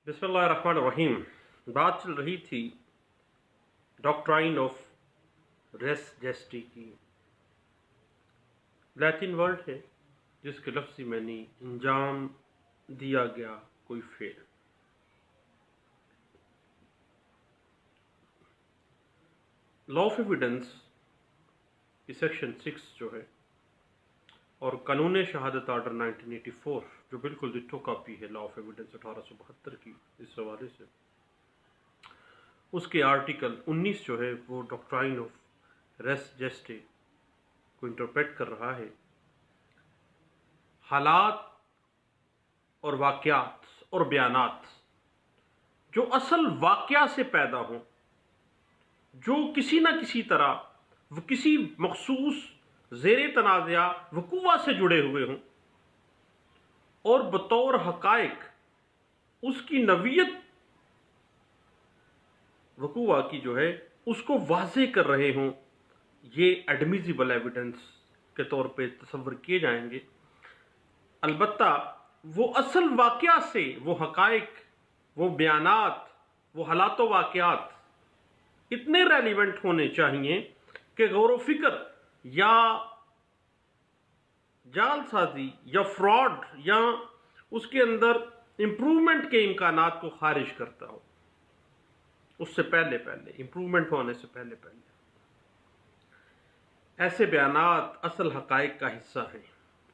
बिस्मिल्लाहिर्रहमानिर्रहीम। बात चल रही थी डॉक्ट्राइन ऑफ रेस जेस्टी की। लैटिन वर्ड है जिसके लफ्ज़ी मानी अंजाम दिया गया कोई फेल। लॉ ऑफ एविडेंस की सेक्शन 6 जो है और कानून शहादत आर्डर 1984 जो बिल्कुल डिट्टो कॉपी है लॉ ऑफ एविडेंस 1872 की, इस हवाले से उसके आर्टिकल 19 जो है वो डॉक्ट्राइन ऑफ रेस जेस्टे को इंटरप्रेट कर रहा है। हालात और वाक़यात और बयानात जो असल वाक़या से पैदा हों, जो किसी न किसी तरह वो किसी मखसूस ज़ेरे तनाज़ा वक़ूआ से जुड़े हुए हों और बतौर हक़ाइक़ उसकी नवीयत वक़ूआ की जो है उसको वाज़े कर रहे हों, ये एडमिसिबल एविडेंस के तौर पे तस्वर किए जाएंगे। अलबत्ता वो असल वाक़या से वो हक़ाइक़, वो बयानात, वो हालात व वाक़यात इतने रेलिवेंट होने चाहिए कि गौर व फिक्र या जालसाजी या फ्रॉड या उसके अंदर इम्प्रूवमेंट के इम्कानात को खारिज करता हो। उससे पहले इम्प्रूवमेंट होने से पहले ऐसे बयानात असल हक़ाइक़ का हिस्सा हैं,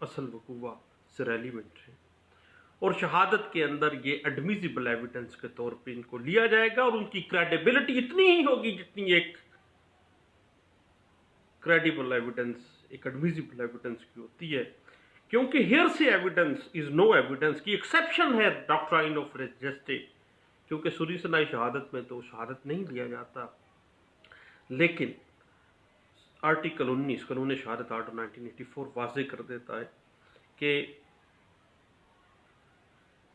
असल वक़ूआ से रेलिवेंट है और शहादत के अंदर ये एडमिसिबल एविडेंस के तौर पे इनको लिया जाएगा और उनकी क्रेडिबिलिटी इतनी ही होगी जितनी एक क्रेडिबल एविडेंस, एक एडमिसिबल एविडेंस की होती है, क्योंकि hearsay evidence is no evidence की एक्सेप्शन है डॉक्ट्राइन ऑफ रेस जेस्टे, क्योंकि सूरी सनाई शहादत में तो शहादत नहीं दिया जाता। लेकिन आर्टिकल 19 कानून शहादत आर्डर 1984 वाज़े कर देता है कि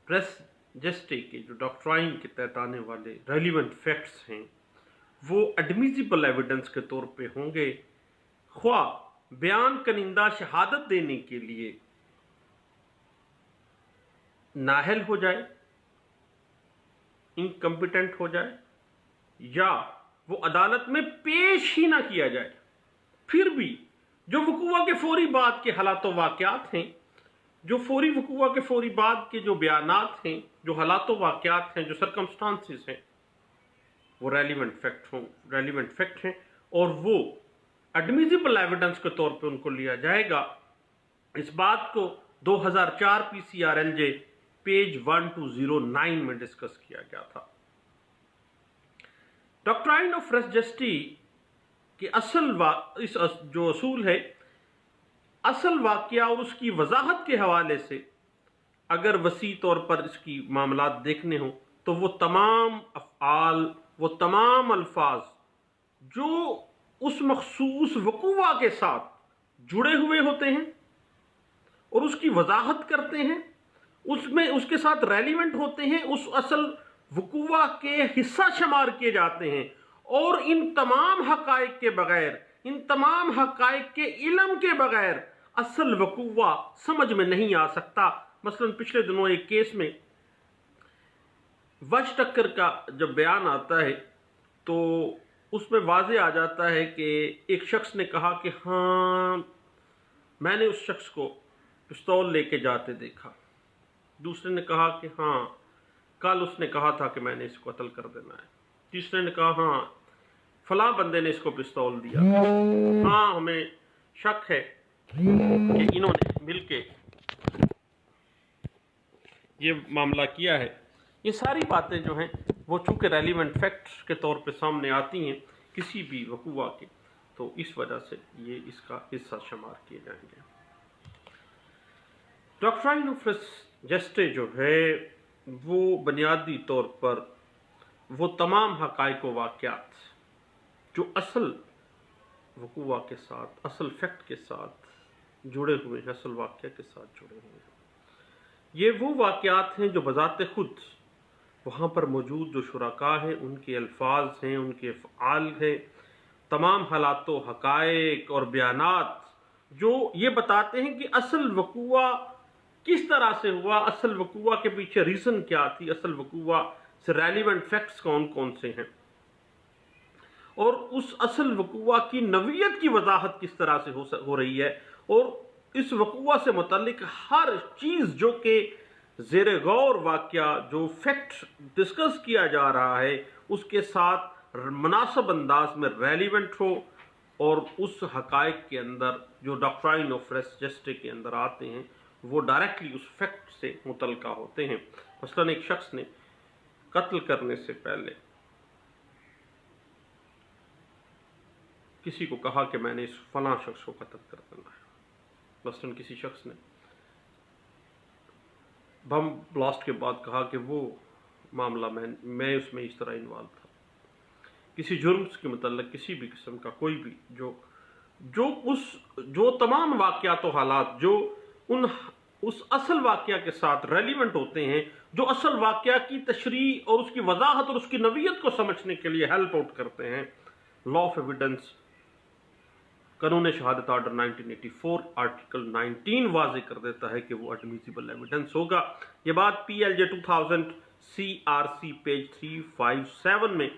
रेस जेस्टे के जो डॉक्ट्राइन के तहत आने वाले रेलिवेंट फैक्ट्स हैं वो एडमिसिबल एविडेंस के तौर पे होंगे, ख्वा बयान कनिंदा शहादत देने के लिए नाहल हो जाए, इनकम्पिटेंट हो जाए या वो अदालत में पेश ही ना किया जाए, फिर भी जो वक़ूआ के फौरी बाद के हालात व वाक़यात हैं, जो फौरी वक़ूआ के फौरी बाद के जो बयानात हैं, जो हालात व वाक़यात हैं, जो सरकमस्टांसिस हैं, वो रेलिवेंट फैक्ट हैं और वो एडमिसिबल एविडेंस के तौर पे उनको लिया जाएगा। इस बात को 2004 PCRLJ पेज 1209 में डिस्कस किया गया था। डॉक्ट्राइन ऑफ रेस जेस्टी के इस जो असूल है, असल वाक़या और उसकी वजाहत के हवाले से अगर वसी तौर पर इसकी मामलात देखने हों तो वो तमाम अफ़आल, वो तमाम अल्फाज जो उस मखसूस वक़ूआ के साथ जुड़े हुए होते हैं और उसकी वजाहत करते हैं, उसमें उसके साथ रेलिवेंट होते हैं, उस असल वक़ूआ के हिस्सा शुमार किए जाते हैं और इन तमाम हक़ाइक़ के बग़ैर, इन तमाम हक़ाइक़ के इल्म के बग़ैर असल वक़ूआ समझ में नहीं आ सकता। मसलन पिछले दिनों एक केस में वज टक्कर का जब बयान आता है तो उसमें वाज़े आ जाता है कि एक शख्स ने कहा कि हाँ मैंने उस शख्स को पिस्तौल लेके जाते देखा, दूसरे ने कहा कि हाँ कल उसने कहा था कि मैंने इसको कत्ल कर देना है, तीसरे ने कहा हाँ फलां बंदे ने इसको पिस्तौल दिया, हाँ हमें शक है कि इन्होंने मिलके ये मामला किया है। ये सारी बातें जो हैं वो चूँकि रेलिवेंट फैक्ट्स के तौर पे सामने आती हैं किसी भी वक़ूआ के, तो इस वजह से ये इसका हिस्सा शुमार किए जाएंगे। डॉक्ट्राइन ऑफ रेस जेस्टे जो है वो बुनियादी तौर पर वो तमाम हक़ाइक़ व वाक़यात जो असल वक़ूआ के साथ, असल फैक्ट के साथ जुड़े हुए हैं, असल वाक़या के साथ जुड़े हुए हैं, ये वो वाक़यात हैं जो बज़ाते खुद वहाँ पर मौजूद जो शुरका हैं उनके अल्फाज हैं, उनके अफ़आल हैं, तमाम हालात व हक़ाइक़ और बयानात जो ये बताते हैं कि असल वक़ूआ किस तरह से हुआ, असल वक़ूआ के पीछे रीज़न क्या थी, असल वक़ूआ से रेलिवेंट फैक्ट्स कौन कौन से हैं, और उस असल वक़ूआ की नवीयत की वजाहत किस तरह से हो रही है, और इस वक़ूआ से मुतल्लिक हर चीज़ जो कि ज़ेर गौर वाक़या जो फैक्ट डिस्कस किया जा रहा है उसके साथ मुनासिब अंदाज में रेलिवेंट हो, और उस हक़ाइक़ के अंदर जो डॉक्ट्राइन ऑफ रेस जस्टे के अंदर आते हैं वो डायरेक्टली उस फैक्ट से मुतल्लिका होते हैं। मसलन एक शख्स ने कत्ल करने से पहले किसी को कहा कि मैंने इस फलां शख्स को कत्ल कर देना है, मसलन किसी शख्स ने बम ब्लास्ट के बाद कहा कि वो मामला मैं उसमें इस तरह इन्वॉल्व था, किसी जुर्म के मतलब किसी भी किस्म का कोई भी जो तमाम वाक़यात और हालात जो उस असल वाक़या के साथ रेलिवेंट होते हैं, जो असल वाक़या की तशरीह और उसकी वजाहत और उसकी नवीयत को समझने के लिए हेल्प आउट करते हैं। लॉ ऑफ एविडेंस कानून शहादत आर्डर 1984 आर्टिकल 19 वाज़े कर देता है कि वो एडमिसिबल एविडेंस होगा। ये बात PLJ 2000 CRC पेज 357 में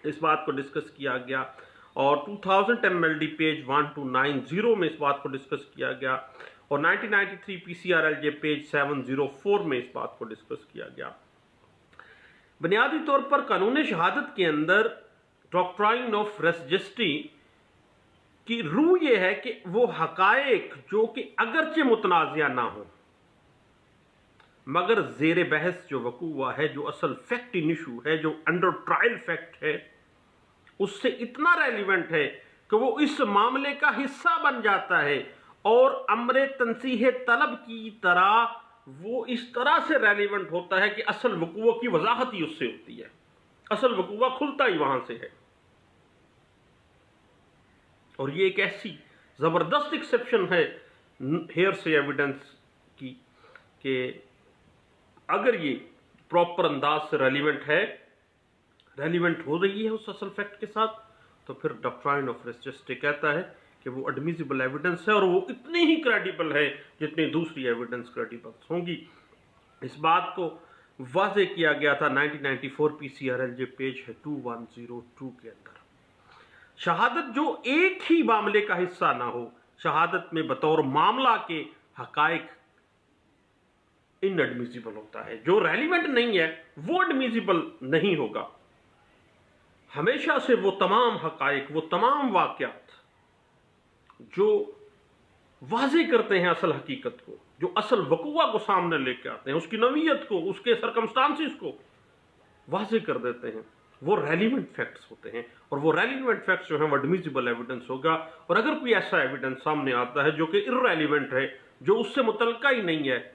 इस बात को डिस्कस किया गया, और 2000 MLD पेज 1290 में इस बात को डिस्कस किया गया, और 1993 PCRLJ पेज 704 में इस बात को डिस्कस किया गया। बुनियादी तौर पर कानून शहादत के अंदर डॉक्ट्राइन ऑफ रेस जस्टी की रूह यह है कि वो हकायक जो कि अगरचे मुतनाज़िया ना हो मगर ज़ेर बहस जो वक़ूआ है, जो असल फैक्ट इन इशू है, जो अंडर ट्रायल फैक्ट है, उससे इतना रेलिवेंट है कि वो इस मामले का हिस्सा बन जाता है, और अमरे तंसीह तलब की तरह वो इस तरह से रेलिवेंट होता है कि असल वक़ूआ की वजाहत ही उससे होती है, असल वक़ूआ खुलता ही वहां से है। और ये एक ऐसी ज़बरदस्त एक्सेप्शन है हेयर से एविडेंस की कि अगर ये प्रॉपर अंदाज से रेलिवेंट हो रही है उस असल फैक्ट के साथ, तो फिर डॉक्ट्राइन ऑफ रेस जस्टे कहता है कि वो एडमिसिबल एविडेंस है, और वो इतनी ही क्रेडिबल है जितनी दूसरी एविडेंस क्रेडिबल होंगी। इस बात को वाज़े किया गया था 1994 PCRLJ पेज है 2102 के अंदर। शहादत जो एक ही मामले का हिस्सा ना हो, शहादत में बतौर मामला के हकायक इनएडमिसिबल होता है, जो रेलिवेंट नहीं है वो एडमिसिबल नहीं होगा। हमेशा से वो तमाम हकायक, वो तमाम वाक़यात जो वाज़े करते हैं असल हकीकत को, जो असल वक़ूआ को सामने लेके आते हैं, उसकी नवीयत को, उसके सरकमस्टांसिस को वाज़े कर देते हैं, वो रेलिवेंट फैक्ट्स होते हैं, और वो रेलिवेंट फैक्ट्स जो हैं वो एडमिसिबल एविडेंस होगा। और अगर कोई ऐसा एविडेंस सामने आता है जो कि इररेलिवेंट है, जो उससे मुतल्लिका ही नहीं है,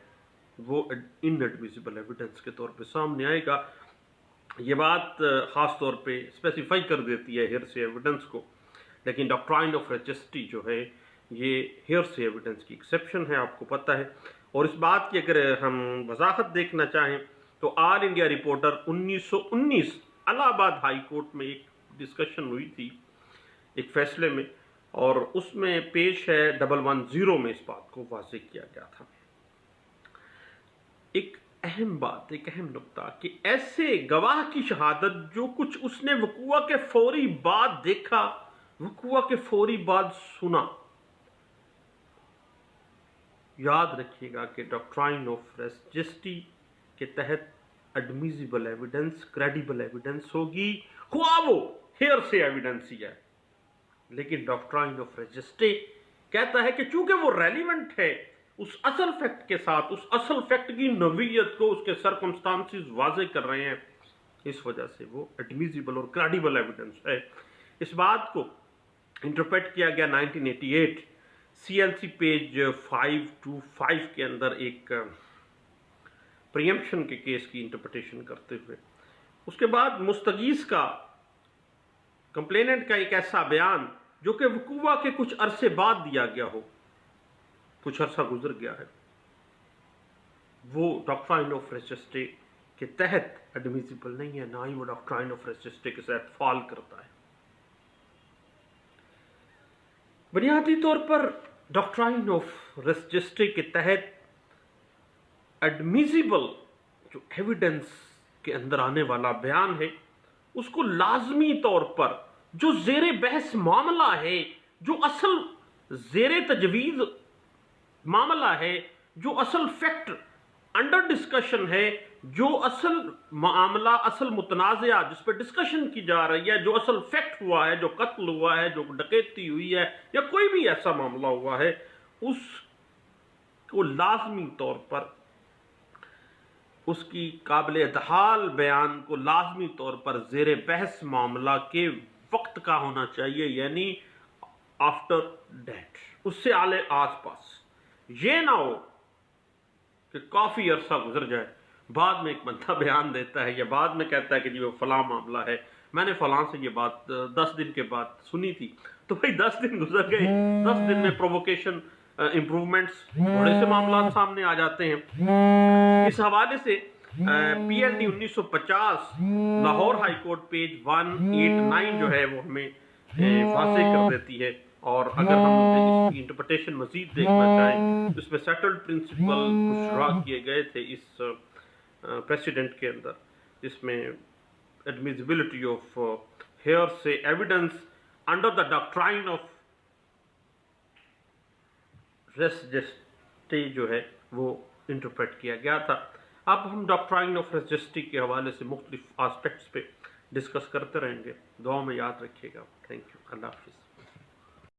वो इनएडमिसिबल एविडेंस के तौर पे सामने आएगा। ये बात ख़ास तौर पे स्पेसिफाई कर देती है हेयर से एविडेंस को, लेकिन डॉक्ट्राइन ऑफ रेस जस्टी जो है ये हेयर से एविडेंस की एक्सेप्शन है, आपको पता है। और इस बात की अगर हम वजाहत देखना चाहें तो all India reporter 1919 Allahabad high court में एक डिस्कशन हुई थी एक फैसले में, और उसमें पेश है 110 में इस बात को वाज़े किया गया था। एक अहम बात, एक अहम नुक्ता कि ऐसे गवाह की शहादत जो कुछ उसने वक़ूआ के फौरी बाद देखा, वक़ूआ के फौरी बाद सुना। याद रखिएगा कि डॉक्ट्राइन ऑफ रेस जस्टी के तहत एडमिसिबल एविडेंस, क्रेडिबल एविडेंस होगी, ख्वाह वो हेयर से एविडेंस ही है। लेकिन डॉक्ट्राइन ऑफ रेस जस्टी कहता है कि चूंकि वो रेलिवेंट है उस असल फैक्ट के साथ, उस असल फैक्ट की नवीयत को, उसके सरकमस्टांसिस वाज़े कर रहे हैं, इस वजह से वो एडमिसिबल और क्रेडिबल एविडेंस है। इस बात को इंटरप्रेट किया गया 1988 CLC पेज 525 के अंदर एक प्रीएम्पशन के केस की इंटरप्रिटेशन करते हुए। उसके बाद मुस्तगीस का, कंप्लेनेंट का एक ऐसा बयान जो कि वक़ूआ के कुछ अरसे बाद दिया गया हो, कुछ अरसा गुजर गया है, वो डॉक्ट्राइन ऑफ रेस जस्टे के तहत एडमिसिबल नहीं है, ना ही वो डॉक्ट्राइन ऑफ रेस जस्टे के तहत फॉल करता है। बुनियादी तौर पर डॉक्ट्राइन ऑफ रेस जस्टे के तहत ایڈمیزیبل جو ایویڈنس کے اندر آنے والا بیان ہے اس کو لازمی طور پر جو زیر بحث معاملہ ہے، جو اصل زیر تجویز معاملہ ہے، جو اصل فیکٹ انڈر ڈسکشن ہے، جو اصل معاملہ، اصل متنازعہ جس پہ ڈسکشن کی جا رہی ہے، جو اصل فیکٹ ہوا ہے، جو قتل ہوا ہے، جو ڈکیتی ہوئی ہے یا کوئی بھی ایسا معاملہ ہوا ہے، اس کو لازمی طور پر اس کی قابل ادحال بیان کو لازمی طور پر زیر بحث معاملہ کے وقت کا ہونا چاہیے، یعنی آفٹر ڈیتھ، اس سے آس پاس. یہ نہ ہو کہ کافی عرصہ گزر جائے، بعد میں ایک بندہ بیان دیتا ہے یا بعد میں کہتا ہے کہ جی وہ فلاں معاملہ ہے، میں نے فلاں سے یہ بات 10 دن کے بعد سنی تھی. تو بھائی 10 دن گزر گئے، 10 دن میں پرووکیشن، امپروومنٹس، بڑے سے معاملات سامنے آ جاتے ہیں. اس حوالے سے P L D 1950 Lahore high court page 189 جو ہے وہ ہمیں واضح کر دیتی ہے. اور اگر ہم اس کی انٹرپریٹیشن مزید دیکھنا چاہیں تو اس میں سیٹلڈ پرنسپل کچھ ڈرا کیے گئے تھے اس پریسیڈنٹ کے اندر، جس میں admissibility of hearsay evidence under the doctrine of res gestae جو ہے وہ انٹرپریٹ کیا گیا تھا. اب ہم ڈاکٹرائن آف ریس جسٹی کے حوالے سے مختلف آسپیکٹس پہ ڈسکس کرتے رہیں گے. دعاؤں میں یاد رکھیے گا. Thank you. اللہ حافظ.